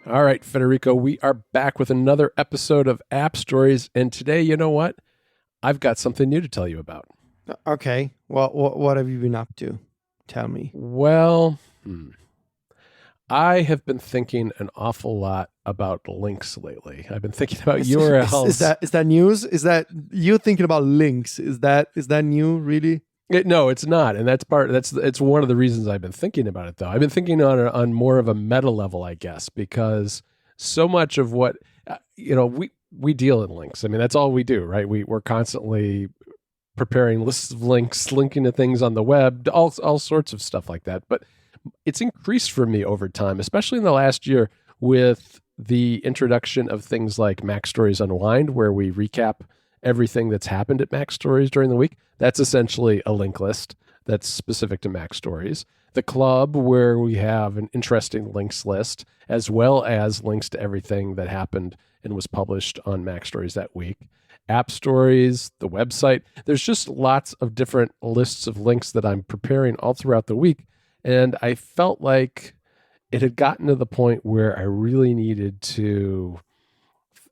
All right, Federico, we are back with another episode of App Stories. And today, you know what? I've got something new to tell you about. Okay. Well, what have you been up to? Tell me. Well, I have been thinking an awful lot about links lately. I've been thinking about URLs. Is that news? Is that you thinking about links? Is that new? Really? No, it's not, and it's one of the reasons I've been thinking about it. Though I've been thinking on more of a meta level, I guess, because so much of what we deal in links. I mean, that's all we do, right? We're constantly preparing lists of links, linking to things on the web, all sorts of stuff like that. But it's increased for me over time, especially in the last year with the introduction of things like Mac Stories Unwind, where we recap everything that's happened at Mac Stories during the week. That's essentially a link list that's specific to Mac Stories. The Club, where we have an interesting links list, as well as links to everything that happened and was published on Mac Stories that week. AppStories, the website. There's just lots of different lists of links that I'm preparing all throughout the week. And I felt like it had gotten to the point where I really needed to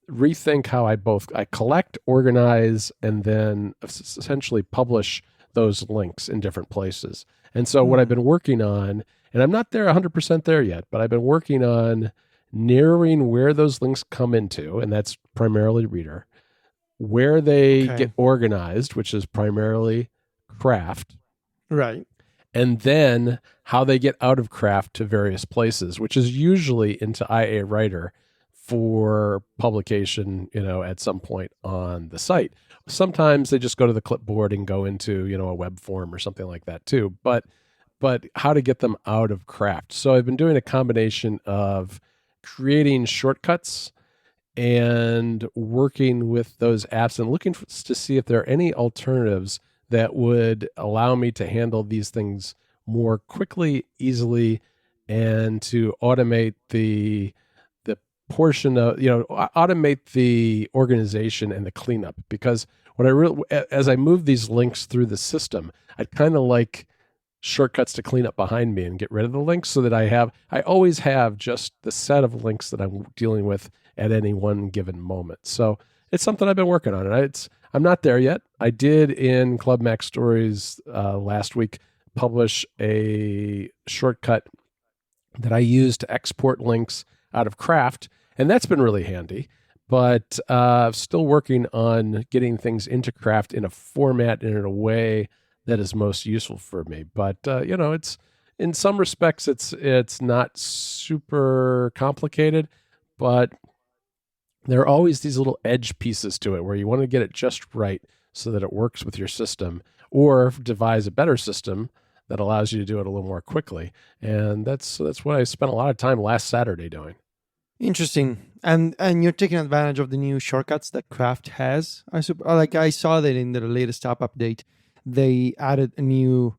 rethink how I collect, organize, and then essentially publish those links in different places. And so what I've been working on, and I'm not there 100% there yet, but I've been working on narrowing where those links come into, and that's primarily Reader, where they get organized, which is primarily Craft. Right. And then how they get out of Craft to various places, which is usually into IA Writer for publication, at some point on the site. Sometimes they just go to the clipboard and go into, a web form or something like that too. But how to get them out of Craft. So I've been doing a combination of creating shortcuts and working with those apps and looking to see if there are any alternatives that would allow me to handle these things more quickly, easily, and to automate the portion of, automate the organization and the cleanup. Because as I move these links through the system, I'd kind of like shortcuts to clean up behind me and get rid of the links so that I always have just the set of links that I'm dealing with at any one given moment. So it's something I've been working on, and I'm not there yet. I did in Club Mac Stories last week publish a shortcut that I use to export links out of Craft, and that's been really handy. But still working on getting things into Craft in a format and in a way that is most useful for me. But it's in some respects it's not super complicated, but there are always these little edge pieces to it where you want to get it just right so that it works with your system, or devise a better system that allows you to do it a little more quickly. And that's what I spent a lot of time last Saturday doing. Interesting. And you're taking advantage of the new shortcuts that Craft has. I saw that in the latest app update, they added a new,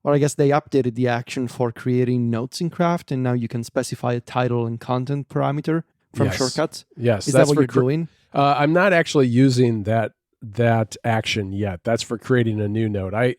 or I guess they updated the action for creating notes in Craft, and now you can specify a title and content parameter from shortcuts. Yes. Is that what you're doing? I'm not actually using that action yet. That's for creating a new note. I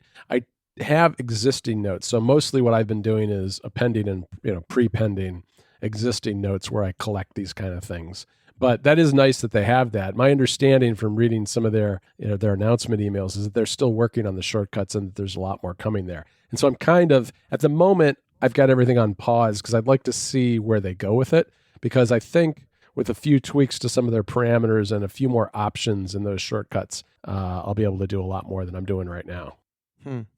have existing notes. So mostly what I've been doing is appending and prepending existing notes where I collect these kind of things. But that is nice that they have that. My understanding from reading some of their announcement emails is that they're still working on the shortcuts and that there's a lot more coming there. And so I'm kind of, at the moment, I've got everything on pause because I'd like to see where they go with it, because I think with a few tweaks to some of their parameters and a few more options in those shortcuts, I'll be able to do a lot more than I'm doing right now.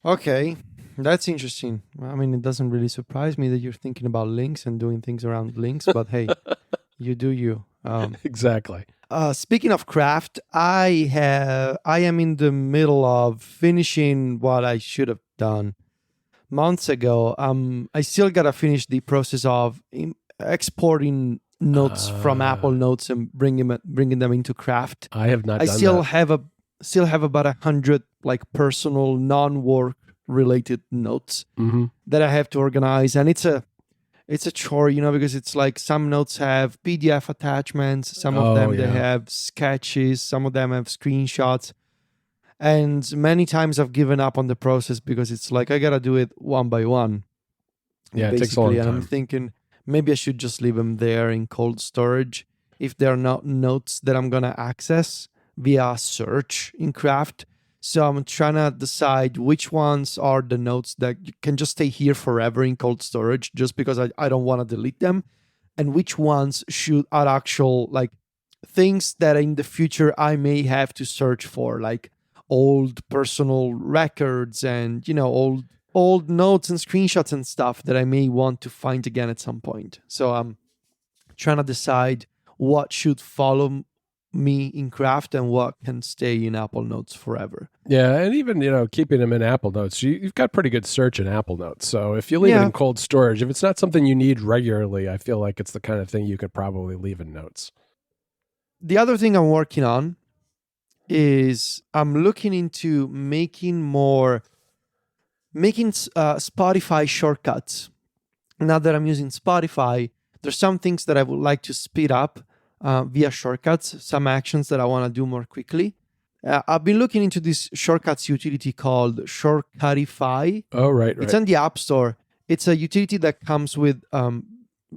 Okay, that's interesting. Well, I mean, it doesn't really surprise me that you're thinking about links and doing things around links, but hey, you do you. Exactly. Speaking of Craft, I am in the middle of finishing what I should have done months ago. I still gotta finish the process of exporting notes from Apple Notes and bringing them into Craft. I have not. I still have about 100 like personal non-work related notes that I have to organize, and it's a chore, because it's like some notes have PDF attachments, some of them they have sketches, some of them have screenshots, and many times I've given up on the process because it's like I gotta do it one by one. Yeah, it takes a long time. And I'm thinking maybe I should just leave them there in cold storage if they're not notes that I'm going to access via search in Craft. So I'm trying to decide which ones are the notes that can just stay here forever in cold storage just because I don't want to delete them, and which ones are actual like things that in the future I may have to search for, like old personal records and, old notes and screenshots and stuff that I may want to find again at some point. So I'm trying to decide what should follow me in Craft and what can stay in Apple Notes forever. Yeah, and even, keeping them in Apple Notes, you've got pretty good search in Apple Notes. So if you leave it in cold storage, if it's not something you need regularly, I feel like it's the kind of thing you could probably leave in Notes. The other thing I'm working on is I'm looking into making Spotify shortcuts. Now that I'm using Spotify, there's some things that I would like to speed up via shortcuts, some actions that I want to do more quickly. I've been looking into this shortcuts utility called Shortcutify. Oh, right. It's on the App Store. It's a utility that comes with,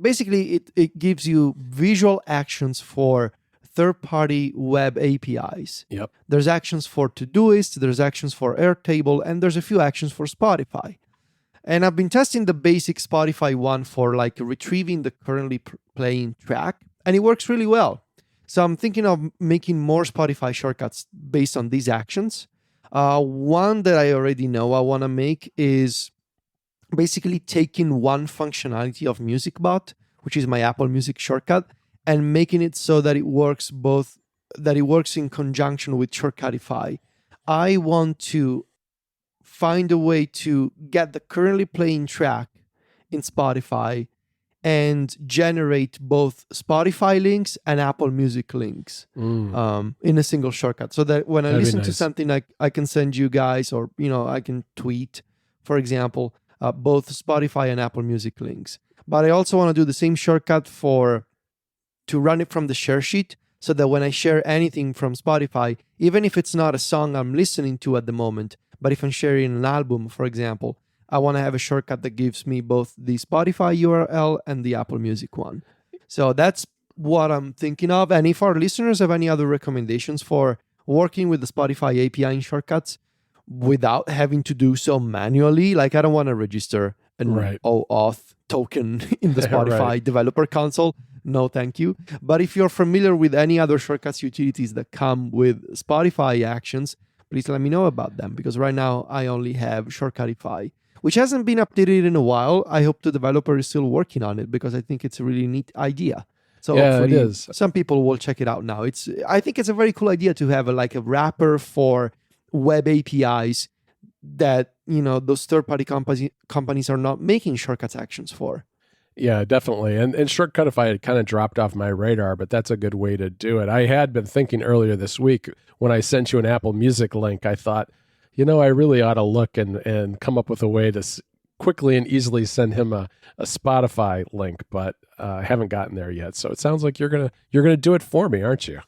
basically, it gives you visual actions for third-party web APIs. Yep. There's actions for Todoist, there's actions for Airtable, and there's a few actions for Spotify. And I've been testing the basic Spotify one for like retrieving the currently playing track, and it works really well. So I'm thinking of making more Spotify shortcuts based on these actions. One that I already know I want to make is basically taking one functionality of MusicBot, which is my Apple Music shortcut, and making it so that it works in conjunction with Shortcutify. I want to find a way to get the currently playing track in Spotify and generate both Spotify links and Apple Music links in a single shortcut. So that when I listen to something, I can send you guys, or I can tweet, for example, both Spotify and Apple Music links. But I also want to do the same shortcut to run it from the share sheet, so that when I share anything from Spotify, even if it's not a song I'm listening to at the moment, but if I'm sharing an album, for example, I want to have a shortcut that gives me both the Spotify URL and the Apple Music one. So that's what I'm thinking of. And if our listeners have any other recommendations for working with the Spotify API in shortcuts without having to do so manually, like I don't want to register an OAuth token in the Spotify developer console. No, thank you. But if you're familiar with any other shortcuts utilities that come with Spotify actions, please let me know about them, because right now I only have Shortcutify, which hasn't been updated in a while. I hope the developer is still working on it, because I think it's a really neat idea. So it is. Some people will check it out now. I think it's a very cool idea to have a wrapper for web APIs that those third-party companies are not making shortcuts actions for. Yeah, definitely. And Shortcutify had kind of dropped off my radar, but that's a good way to do it. I had been thinking earlier this week when I sent you an Apple Music link, I thought, I really ought to look and come up with a way to quickly and easily send him a Spotify link, but I haven't gotten there yet. So it sounds like you're gonna do it for me, aren't you?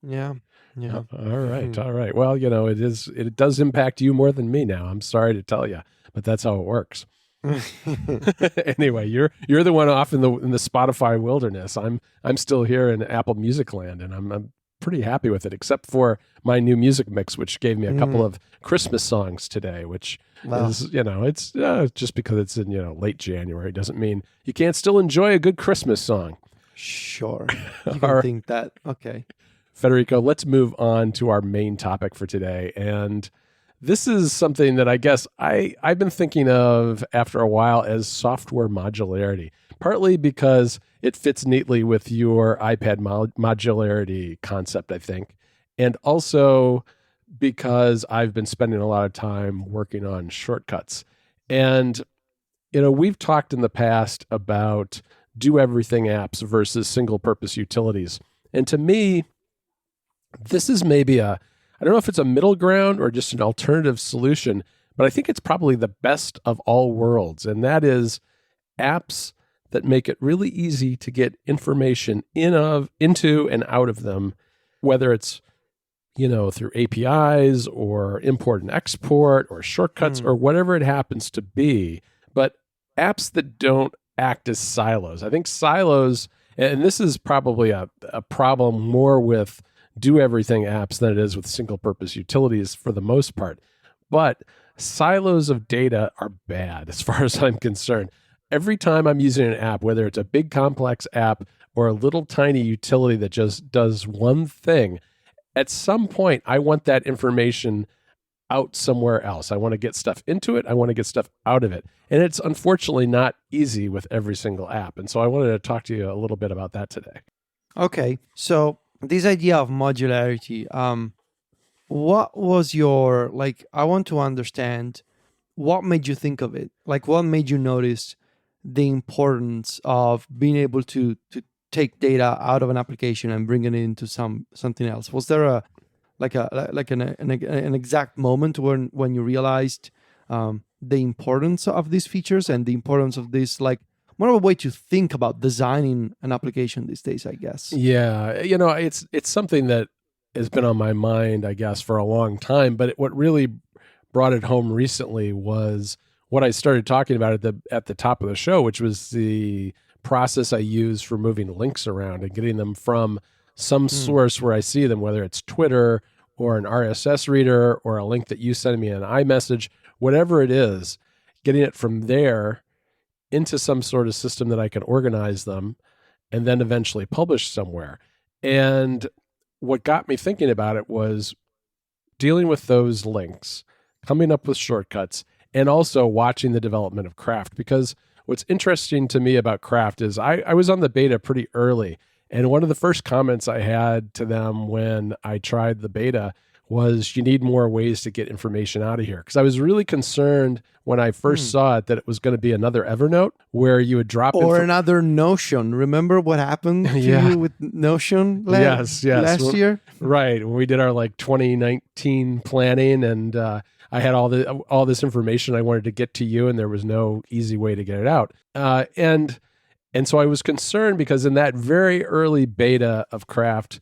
Yeah. Yeah. All right. All right. Well, it does impact you more than me now. I'm sorry to tell you, but that's how it works. Anyway, you're the one off in the Spotify wilderness. I'm still here in Apple Music land, and I'm pretty happy with it, except for my new music mix, which gave me a couple of Christmas songs today, which is it's just because it's in late January doesn't mean you can't still enjoy a good Christmas song. Sure, you can think that. Okay, Federico, let's move on to our main topic for today, and this is something that I guess I've been thinking of after a while as software modularity, partly because it fits neatly with your iPad modularity concept, I think, and also because I've been spending a lot of time working on shortcuts. And, we've talked in the past about do everything apps versus single purpose utilities. And to me, this is maybe I don't know if it's a middle ground or just an alternative solution, but I think it's probably the best of all worlds. And that is apps that make it really easy to get information into and out of them, whether it's, through APIs or import and export or shortcuts or whatever it happens to be. But apps that don't act as silos. I think silos, and this is probably a problem more with do everything apps than it is with single purpose utilities for the most part. But silos of data are bad as far as I'm concerned. Every time I'm using an app, whether it's a big complex app or a little tiny utility that just does one thing, at some point I want that information out somewhere else. I want to get stuff into it. I want to get stuff out of it. And it's unfortunately not easy with every single app. And so I wanted to talk to you a little bit about that today. Okay. So this idea of modularity, what was your, I want to understand what made you think of it? What made you notice the importance of being able to take data out of an application and bring it into something else? Was there an exact moment when you realized the importance of these features and the importance of this, more of a way to think about designing an application these days, I guess? Yeah, it's something that has been on my mind, I guess, for a long time. But what really brought it home recently was what I started talking about at the top of the show, which was the process I use for moving links around and getting them from some source where I see them, whether it's Twitter or an RSS reader or a link that you send me an iMessage, whatever it is, getting it from there into some sort of system that I can organize them and then eventually publish somewhere. And what got me thinking about it was dealing with those links, coming up with shortcuts, and also watching the development of Craft. Because what's interesting to me about Craft is I was on the beta pretty early. And one of the first comments I had to them when I tried the beta was, you need more ways to get information out of here. Because I was really concerned when I first saw it that it was going to be another Evernote where you would drop or another Notion. Remember what happened to you with Notion last year? Right. When we did our 2019 planning, and I had all this information I wanted to get to you, and there was no easy way to get it out. And so I was concerned because in that very early beta of Craft,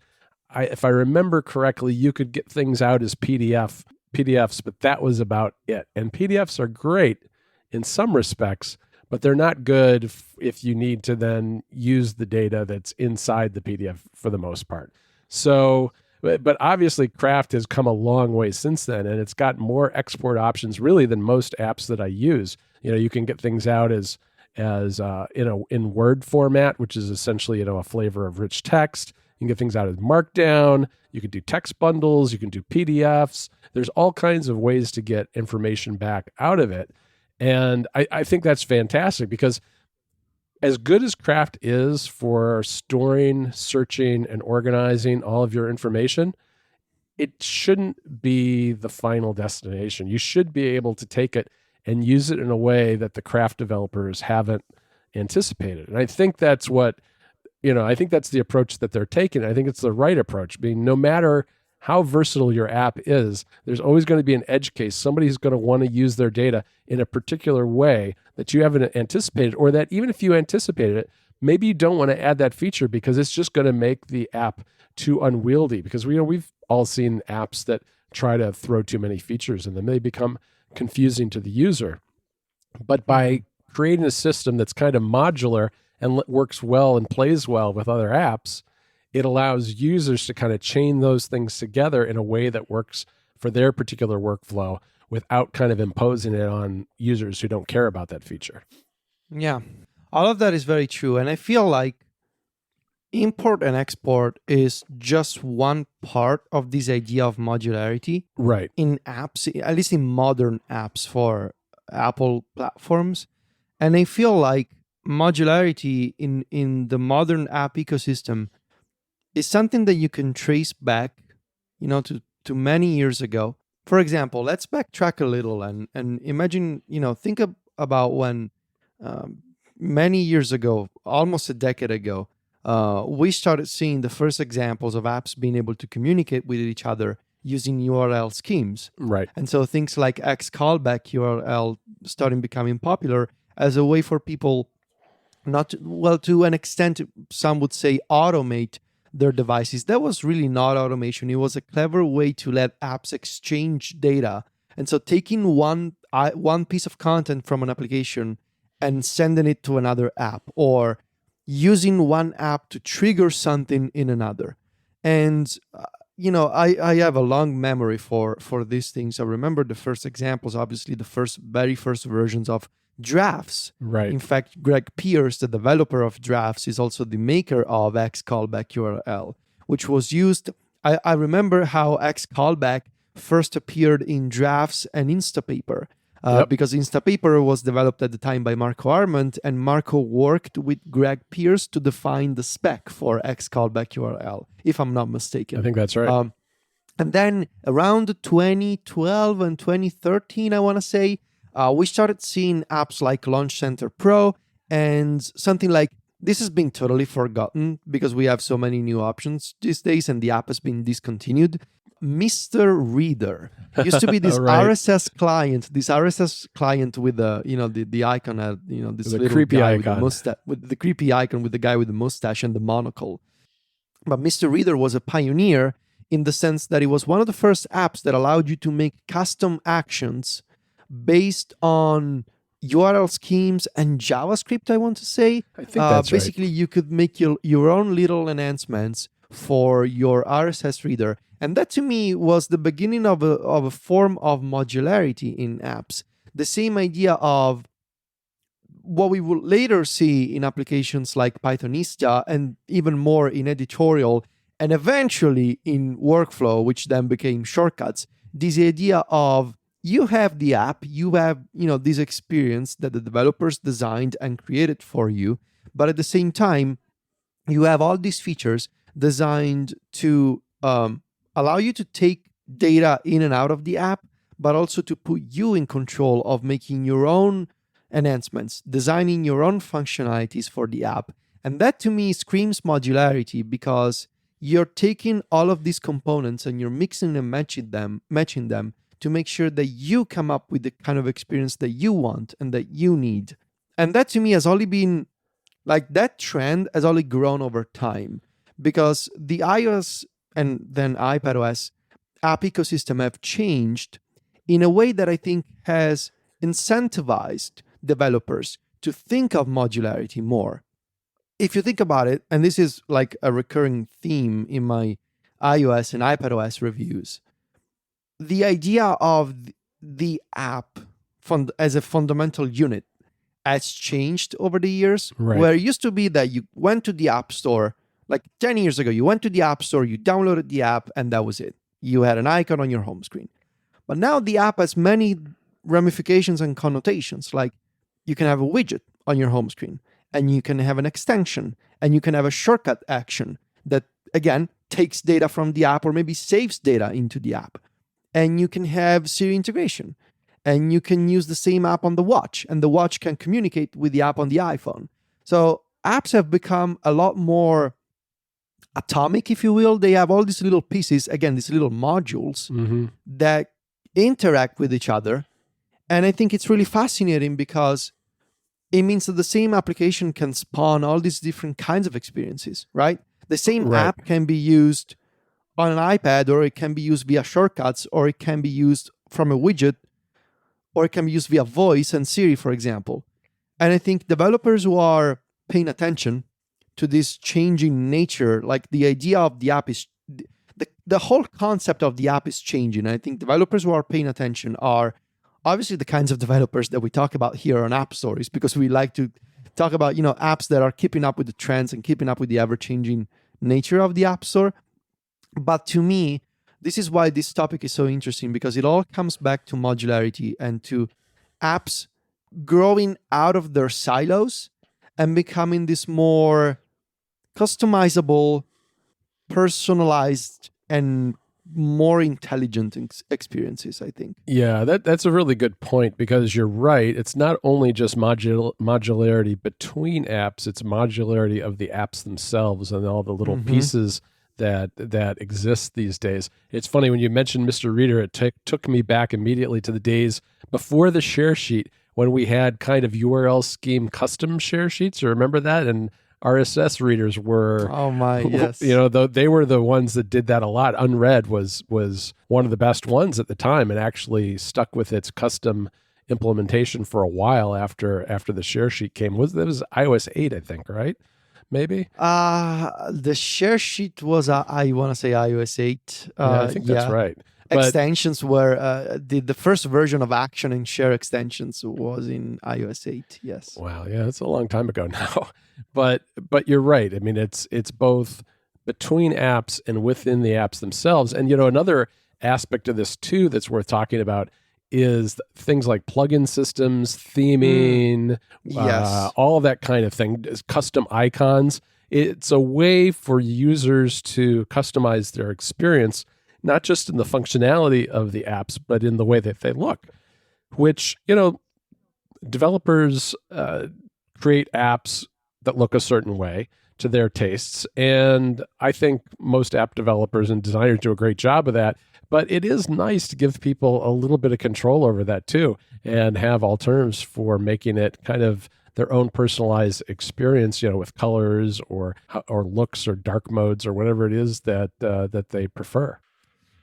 if I remember correctly, you could get things out as PDFs, but that was about it. And PDFs are great in some respects, but they're not good if you need to then use the data that's inside the PDF for the most part. So, but obviously Craft has come a long way since then, and it's got more export options really than most apps that I use. You can get things out as in Word format, which is essentially a flavor of rich text. You can get things out as Markdown. You can do text bundles. You can do PDFs. There's all kinds of ways to get information back out of it. And I think that's fantastic, because as good as Craft is for storing, searching, and organizing all of your information, it shouldn't be the final destination. You should be able to take it and use it in a way that the Craft developers haven't anticipated. And I think that's I think that's the approach that they're taking. I think it's the right approach, being no matter how versatile your app is, there's always going to be an edge case. Somebody's going to want to use their data in a particular way that you haven't anticipated, or that even if you anticipated it, maybe you don't want to add that feature because it's just going to make the app too unwieldy. Because we've all seen apps that try to throw too many features in them. They become confusing to the user. But by creating a system that's kind of modular and works well and plays well with other apps, it allows users to kind of chain those things together in a way that works for their particular workflow without kind of imposing it on users who don't care about that feature. Yeah, all of that is very true. And I feel like import and export is just one part of this idea of modularity. Right. In apps, at least in modern apps for Apple platforms. And I feel like modularity in the modern app ecosystem is something that you can trace back, to many years ago. For example, let's backtrack a little and imagine, think about when many years ago, almost a decade ago, we started seeing the first examples of apps being able to communicate with each other using URL schemes. Right. And so things like x-callback-url starting becoming popular as a way for people to an extent, some would say automate their devices. That was really not automation. It was a clever way to let apps exchange data. And so taking one piece of content from an application and sending it to another app, or using one app to trigger something in another. And I have a long memory for these things. I remember the first examples, obviously the very first versions of drafts. Right. In fact, Greg Pierce, the developer of drafts, is also the maker of x-callback-url, which was used. I remember how x-callback first appeared in drafts and Instapaper. Because Instapaper was developed at the time by Marco Arment, and Marco worked with Greg Pierce to define the spec for x-callback-url, if I'm not mistaken. I think that's right. And then around 2012 and 2013, I want to say, we started seeing apps like Launch Center Pro and something like, this has been totally forgotten because we have so many new options these days and the app has been discontinued. Mr. Reader used to be this right. RSS client with the icon, this the little creepy guy icon. with the creepy icon with the guy with the mustache and the monocle. But Mr. Reader was a pioneer in the sense that it was one of the first apps that allowed you to make custom actions based on URL schemes and JavaScript, I want to say. I think that's basically, you could make your own little enhancements for your RSS reader. And that to me was the beginning of a form of modularity in apps. The same idea of what we will later see in applications like Pythonista and even more in editorial and eventually in workflow, which then became shortcuts. This idea of you have the app, you have this experience that the developers designed and created for you, but at the same time, you have all these features designed to allow you to take data in and out of the app, but also to put you in control of making your own enhancements, designing your own functionalities for the app. And that to me screams modularity because you're taking all of these components and you're mixing and matching them to make sure that you come up with the kind of experience that you want and that you need. And that to me has only been like that trend has only grown over time because the iOS and then iPadOS app ecosystem have changed in a way that I think has incentivized developers to think of modularity more. If you think about it, and this is like a recurring theme in my iOS and iPadOS reviews, the idea of the app as a fundamental unit has changed over the years, right. Where it used to be that you went to the App Store, like 10 years ago, you went to the App Store, you downloaded the app, and that was it. You had an icon on your home screen. But now the app has many ramifications and connotations, like you can have a widget on your home screen, and you can have an extension, and you can have a shortcut action that, again, takes data from the app or maybe saves data into the app. And you can have Siri integration, and you can use the same app on the watch, and the watch can communicate with the app on the iPhone. So apps have become a lot more atomic, if you will. They have all these little pieces, again, these little modules that interact with each other. And I think it's really fascinating because it means that the same application can spawn all these different kinds of experiences, right? The same app can be used on an iPad, or it can be used via shortcuts, or it can be used from a widget, or it can be used via voice and Siri, for example. And I think developers who are paying attention to this changing nature, like the idea of the app is, the whole concept of the app is changing. I think developers who are paying attention are obviously the kinds of developers that we talk about here on AppStories, because we like to talk about, apps that are keeping up with the trends and keeping up with the ever-changing nature of the App Store. But to me, this is why this topic is so interesting, because it all comes back to modularity and to apps growing out of their silos and becoming this more customizable, personalized, and more intelligent experiences, I think. Yeah, that's a really good point, because you're right. It's not only just modularity between apps, it's modularity of the apps themselves and all the little pieces that exist these days. It's funny, when you mentioned Mr. Reader, it took me back immediately to the days before the share sheet, when we had kind of URL scheme custom share sheets. You remember that? And RSS readers were, yes, they were the ones that did that a lot. Unread was one of the best ones at the time, and actually stuck with its custom implementation for a while after the share sheet came. That was iOS 8, I think, right? Maybe. The share sheet was I want to say iOS 8. I think that's right. Extensions were the first version of Action and Share extensions was in iOS 8. Yes. Wow. Yeah, that's a long time ago now. But you're right. I mean, it's both between apps and within the apps themselves. And another aspect of this too that's worth talking about is things like plugin systems, theming, yes, all of that kind of thing, custom icons. It's a way for users to customize their experience, not just in the functionality of the apps, but in the way that they look, which, developers create apps that look a certain way to their tastes. And I think most app developers and designers do a great job of that. But it is nice to give people a little bit of control over that too, and have alternatives for making it kind of their own personalized experience, with colors or looks or dark modes or whatever it is that they prefer.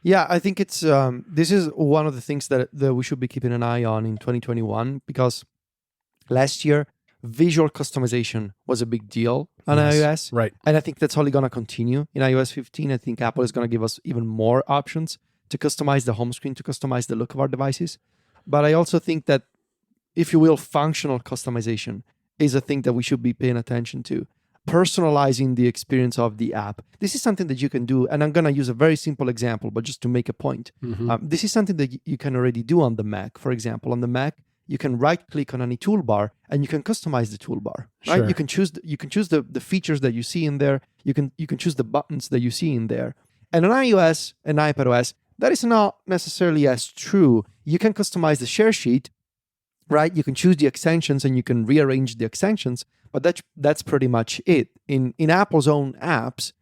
Yeah, I think it's this is one of the things that we should be keeping an eye on in 2021, because last year visual customization was a big deal on iOS, right? And I think that's only going to continue in iOS 15. I think Apple is going to give us even more options to customize the home screen, to customize the look of our devices. But I also think that, if you will, functional customization is a thing that we should be paying attention to. Personalizing the experience of the app. This is something that you can do, and I'm going to use a very simple example, but just to make a point. Mm-hmm. This is something that you can already do on the Mac. For example, on the Mac, you can right-click on any toolbar and you can customize the toolbar. Right? Sure. You can choose the features that you see in there. You can choose the buttons that you see in there. And on iOS and iPadOS, that is not necessarily as true. You can customize the share sheet, right? You can choose the extensions and you can rearrange the extensions, but that's pretty much it. In Apple's own apps,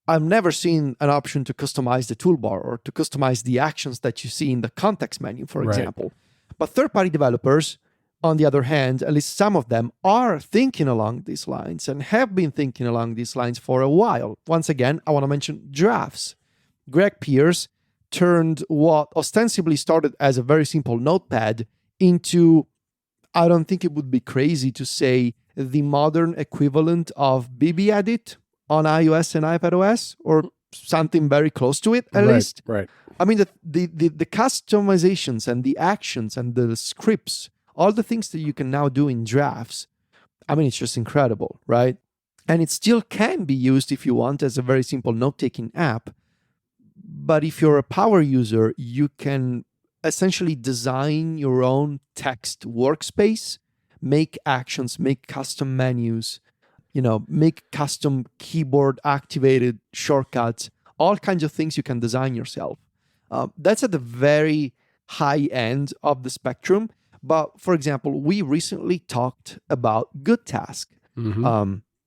I've never seen an option to customize the toolbar or to customize the actions that you see in the context menu, for example. But third-party developers, on the other hand, at least some of them, are thinking along these lines and have been thinking along these lines for a while. Once again, I want to mention drafts. Greg Pierce turned what ostensibly started as a very simple notepad into, I don't think it would be crazy to say, the modern equivalent of BBEdit on iOS and iPadOS, or something very close to it, at least. Right. I mean, the customizations and the actions and the scripts, all the things that you can now do in drafts, I mean, it's just incredible, right? And it still can be used, if you want, as a very simple note-taking app. But if you're a power user, you can essentially design your own text workspace, make actions, make custom menus, make custom keyboard activated shortcuts, all kinds of things you can design yourself. That's at the very high end of the spectrum. But for example, we recently talked about GoodTask,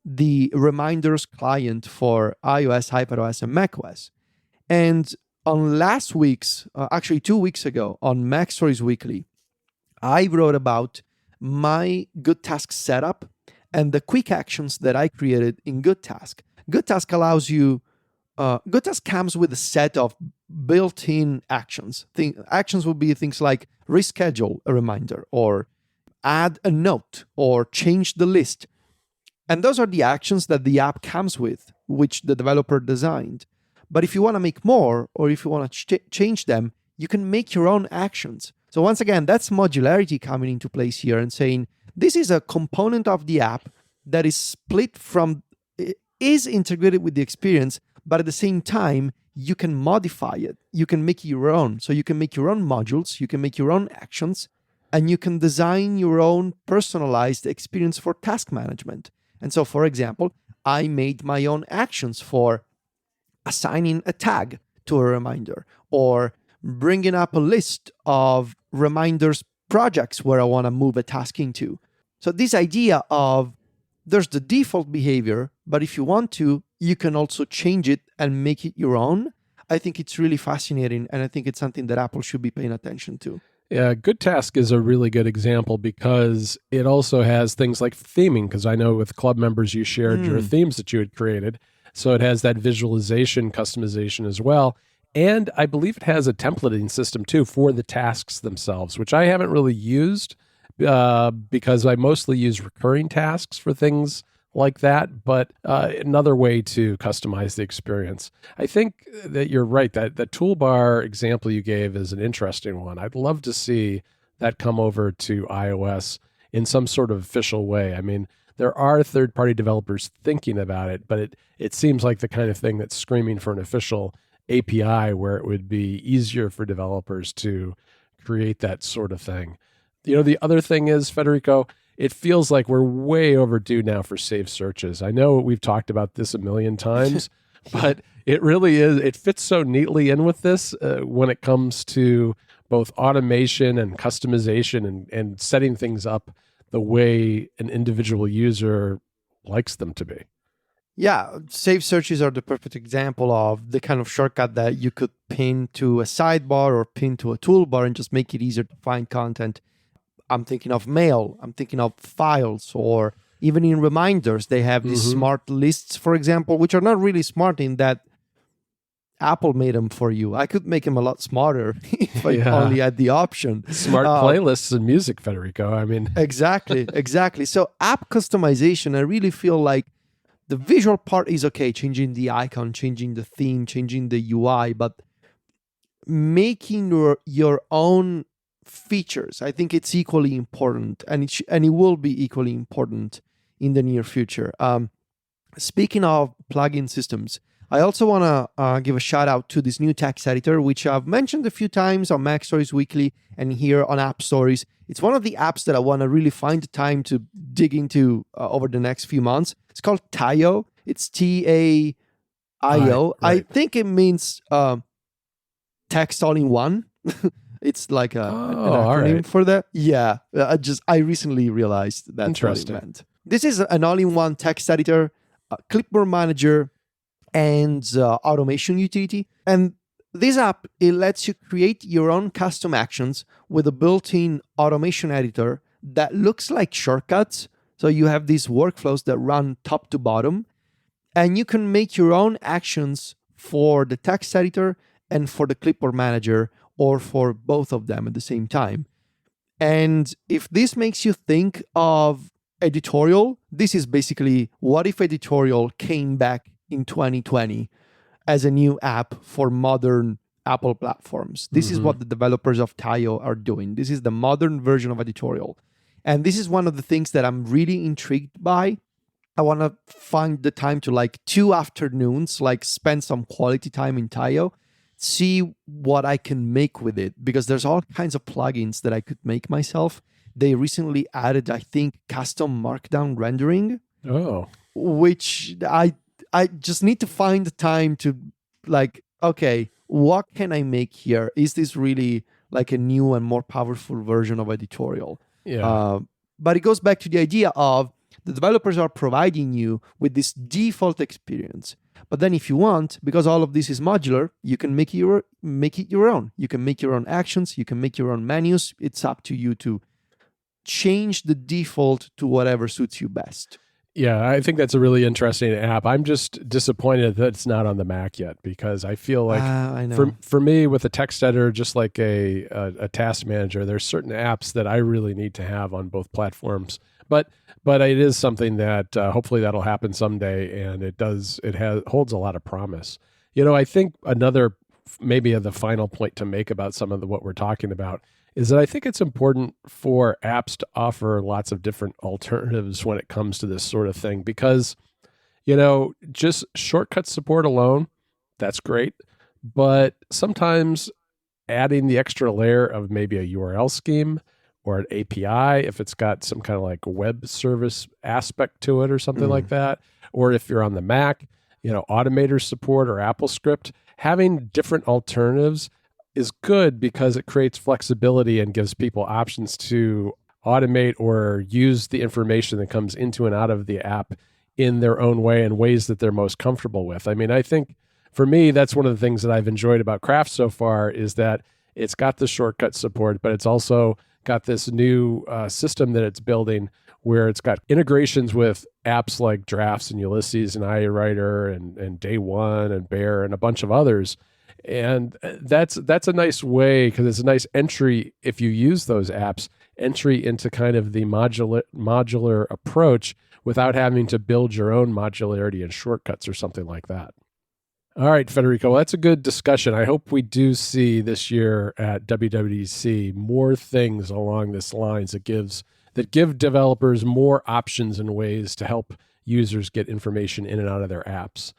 the reminders client for iOS, iPadOS, and macOS. And on last week's, actually 2 weeks ago, on MacStories Weekly, I wrote about my GoodTask setup and the quick actions that I created in GoodTask. GoodTask allows you, GoodTask comes with a set of built-in actions. Actions would be things like reschedule a reminder, or add a note, or change the list. And those are the actions that the app comes with, which the developer designed. But if you want to make more, or if you want to change them, you can make your own actions. So once again, that's modularity coming into place here and saying, this is a component of the app that is split from, is integrated with the experience, but at the same time, you can modify it. You can make it your own. So you can make your own modules, you can make your own actions, and you can design your own personalized experience for task management. And so, for example, I made my own actions for assigning a tag to a reminder, or bringing up a list of reminders projects where I want to move a task into. So this idea of there's the default behavior, but if you want to, you can also change it and make it your own. I think it's really fascinating, and I think it's something that Apple should be paying attention to. Yeah, GoodTask is a really good example because it also has things like theming, because I know with club members you shared your themes that you had created. So it has that visualization customization as well. And I believe it has a templating system too for the tasks themselves, which I haven't really used because I mostly use recurring tasks for things like that, but another way to customize the experience. I think that you're right, that the toolbar example you gave is an interesting one. I'd love to see that come over to iOS in some sort of official way. I mean, there are third-party developers thinking about it, but it seems like the kind of thing that's screaming for an official API where it would be easier for developers to create that sort of thing. You know, the other thing is, Federico, it feels like we're way overdue now for saved searches. I know we've talked about this a million times, but it really is. It fits so neatly in with this when it comes to both automation and customization and setting things up the way an individual user likes them to be. Yeah, saved searches are the perfect example of the kind of shortcut that you could pin to a sidebar or pin to a toolbar and just make it easier to find content. I'm thinking of mail, I'm thinking of files, or even in reminders, they have these smart lists, for example, which are not really smart in that Apple made them for you. I could make them a lot smarter if I only had the option. Smart playlists and music, Federico. I mean, exactly. So app customization, I really feel like the visual part is okay, changing the icon, changing the theme, changing the UI, but making your own features, I think it's equally important, and it will be equally important in the near future. Speaking of plugin systems, I also want to give a shout out to this new text editor, which I've mentioned a few times on Mac Stories Weekly and here on AppStories. It's one of the apps that I want to really find the time to dig into over the next few months. It's called Taio. It's Taio. Right. I think it means text all in one. It's like an acronym for that. Yeah, I recently realized that's what it meant. This is an all-in-one text editor, clipboard manager, and automation utility. And this app, it lets you create your own custom actions with a built-in automation editor that looks like shortcuts. So you have these workflows that run top to bottom, and you can make your own actions for the text editor and for the clipboard manager, or for both of them at the same time. And if this makes you think of editorial, this is basically what if editorial came back in 2020 as a new app for modern Apple platforms. This is what the developers of Taio are doing. This is the modern version of editorial. And this is one of the things that I'm really intrigued by. I want to find the time to 2 afternoons, spend some quality time in Taio, see what I can make with it, because there's all kinds of plugins that I could make myself. They recently added, I think, custom markdown rendering. Which I just need to find the time to okay, what can I make here? Is this really a new and more powerful version of editorial? Yeah. But it goes back to the idea of the developers are providing you with this default experience. But then if you want, because all of this is modular, you can make it your own. You can make your own actions. You can make your own menus. It's up to you to change the default to whatever suits you best. Yeah, I think that's a really interesting app. I'm just disappointed that it's not on the Mac yet, because I feel like for me with a text editor, just like a task manager, there's certain apps that I really need to have on both platforms. But it is something that hopefully that'll happen someday, and it holds a lot of promise. You know, I think another maybe the final point to make about some of what we're talking about is that I think it's important for apps to offer lots of different alternatives when it comes to this sort of thing, because, just shortcut support alone, that's great. But sometimes adding the extra layer of maybe a URL scheme or an API, if it's got some kind of web service aspect to it or something like that, or if you're on the Mac, Automator support or AppleScript, having different alternatives is good because it creates flexibility and gives people options to automate or use the information that comes into and out of the app in their own way, in ways that they're most comfortable with. I mean, I think for me, that's one of the things that I've enjoyed about Craft so far, is that it's got the shortcut support, but it's also got this new system that it's building where it's got integrations with apps like Drafts and Ulysses and iWriter and Day One and Bear and a bunch of others. And that's a nice way, because it's a nice entry, if you use those apps, entry into kind of the modular approach without having to build your own modularity and shortcuts or something like that. All right, Federico, well, that's a good discussion. I hope we do see this year at WWDC more things along this lines that give developers more options and ways to help users get information in and out of their apps.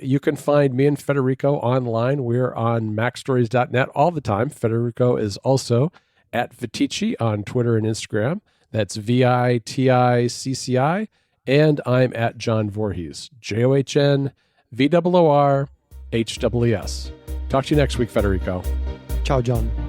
You can find me and Federico online. We're on MacStories.net all the time. Federico is also at Viticci on Twitter and Instagram. That's VITICCI. And I'm at John Voorhees, JOHNVOORHWS. Talk to you next week, Federico. Ciao, John.